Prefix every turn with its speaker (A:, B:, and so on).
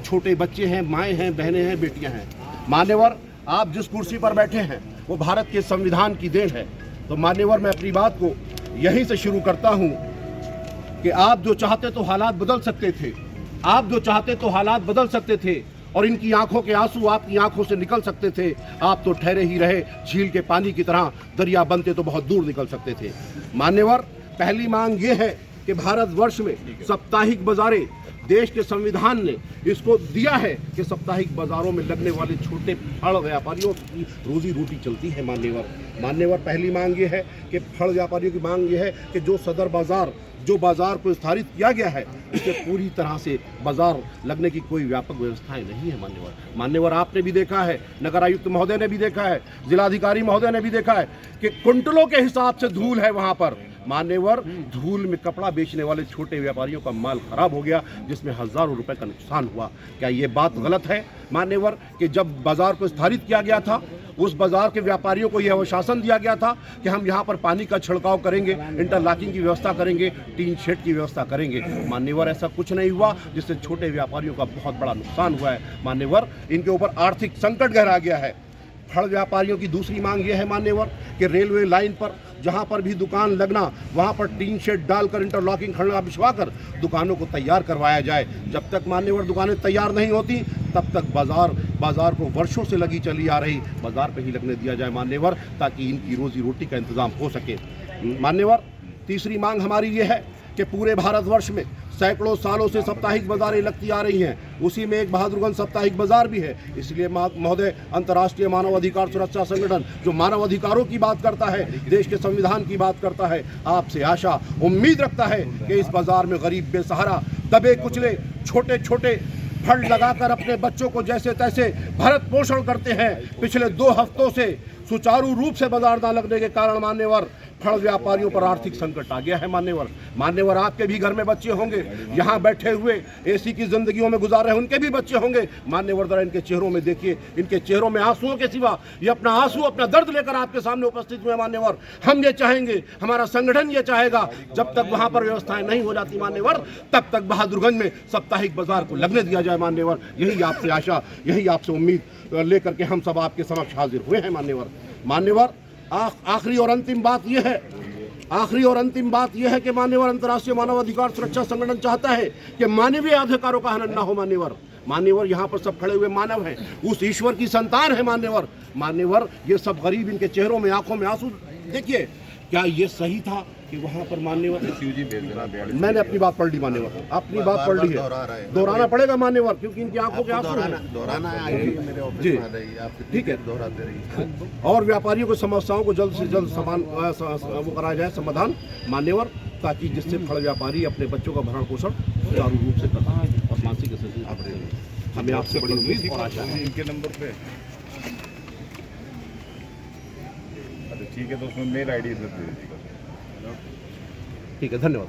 A: छोटे बच्चे हैं, माएँ हैं, बहनें हैं, बेटियाँ हैं। मान्यवर, आप जिस कुर्सी पर बैठे हैं वो भारत के संविधान की देन है। तो मान्यवर, मैं अपनी बात को यहीं से शुरू करता हूँ कि आप जो चाहते तो हालात बदल सकते थे, आप जो चाहते तो हालात बदल सकते थे और इनकी आंखों के आंसू आपकी आंखों से निकल सकते थे। आप तो ठहरे ही रहे, झील के पानी की तरह, दरिया बनते तो बहुत दूर निकल सकते थे। मान्यवर, पहली मांग ये है कि भारतवर्ष में साप्ताहिक बाजारें, देश के संविधान ने इसको दिया है कि साप्ताहिक बाजारों में लगने वाले छोटे फल व्यापारियों की रोजी रोटी चलती है। मान्यवर, पहली मांग ये है कि फल व्यापारियों की मांग ये है कि जो सदर बाजार, जो बाजार को स्थापित किया गया है, उससे पूरी तरह से बाजार लगने की कोई व्यापक व्यवस्थाएं नहीं है। मान्यवर, आपने भी देखा है, नगर आयुक्त महोदय ने भी देखा है, जिलाधिकारी महोदय ने भी देखा है कि कुंटलों के हिसाब से धूल है वहां पर। मान्यवर, धूल में कपड़ा बेचने वाले छोटे व्यापारियों का माल खराब हो गया, जिसमें हजारों रुपए का नुकसान हुआ। क्या ये बात गलत है मान्यवर कि जब बाजार को स्थापित किया गया था, उस बाजार के व्यापारियों को यह आश्वासन दिया गया था कि हम यहाँ पर पानी का छिड़काव करेंगे, इंटरलॉकिंग की व्यवस्था करेंगे, टीन शेड की व्यवस्था करेंगे। मान्यवर, ऐसा कुछ नहीं हुआ, जिससे छोटे व्यापारियों का बहुत बड़ा नुकसान हुआ है। मान्यवर, इनके ऊपर आर्थिक संकट गहरा गया है। फल व्यापारियों की दूसरी मांग यह है मान्यवर कि रेलवे लाइन पर जहां पर भी दुकान लगना, वहां पर टीन शेड डालकर, इंटरलॉकिंग खड़ा बिछवाकर दुकानों को तैयार करवाया जाए। जब तक मान्यवर दुकानें तैयार नहीं होती, तब तक बाजार को वर्षों से लगी चली आ रही बाजार पे ही लगने दिया जाए मान्यवर, ताकि इनकी रोजी रोटी का इंतजाम हो सके। मान्यवर, तीसरी मांग हमारी ये है कि पूरे भारतवर्ष में सैकड़ों सालों से साप्ताहिक बाजारें लगती आ रही हैं, उसी में एक बहादुरगंज साप्ताहिक बाजार भी है। इसलिए महोदय, अंतर्राष्ट्रीय मानव अधिकार सुरक्षा संगठन जो मानव अधिकारों की बात करता है, देश के संविधान की बात करता है, आपसे आशा उम्मीद रखता है कि इस बाजार में गरीब, बेसहारा, दबे कुचले, छोटे छोटे फंड लगाकर अपने बच्चों को जैसे तैसे भरण पोषण करते हैं। पिछले 2 हफ्तों से सुचारू रूप से बाजार न लगने के कारण मान्यवर, फल व्यापारियों पर आर्थिक संकट आ गया है। मान्यवर, आपके भी घर में बच्चे होंगे, यहाँ बैठे हुए एसी की जिंदगियों में गुजार रहे, उनके भी बच्चे होंगे। मान्यवर, जरा इनके चेहरों में देखिए, इनके चेहरों में आंसुओं के सिवा ये अपना आंसू, अपना दर्द लेकर आपके सामने उपस्थित हुए। मान्यवर, हम ये चाहेंगे, हमारा संगठन ये चाहेगा, जब तक वहाँ पर व्यवस्थाएं नहीं हो जाती मान्यवर, तब तक बहादुरगंज में साप्ताहिक बाजार को लगने दिया जाए। मान्यवर, यही आपसे आशा, यही आपसे उम्मीद लेकर के हम सब आपके समक्ष हाजिर हुए हैं। मान्यवर, आखिरी और अंतिम बात यह है कि मान्यवर, अंतर्राष्ट्रीय मानव अधिकार सुरक्षा संगठन चाहता है कि मानवीय अधिकारों का हनन न हो। मान्यवर, यहाँ पर सब खड़े हुए मानव हैं, उस ईश्वर की संतान है। मान्यवर, ये सब गरीब, इनके चेहरों में, आंखों में आंसू देखिए। क्या ये सही था कि वहाँ पर मान्यवर, मैंने अपनी बात पढ़ ली मान्यवर, अपनी बात पढ़ ली है, दोहराना पड़ेगा मान्यवर, क्योंकि इनकी आंखों के आंसू हैं। जी, ठीक है। और व्यापारियों की समस्याओं को जल्द से जल्द वो कराया जाए समाधान मान्यवर, ताकि जिससे फल व्यापारी अपने बच्चों का भरण पोषण सुचारू रूप से कर सकें और मानसिक स्थिति हमें आपसे बड़ी उम्मीद और आशा है।
B: इनके नंबर पे ठीक है, तो उसमें मेल आईडी दे दीजिएगा।
A: ठीक है, धन्यवाद।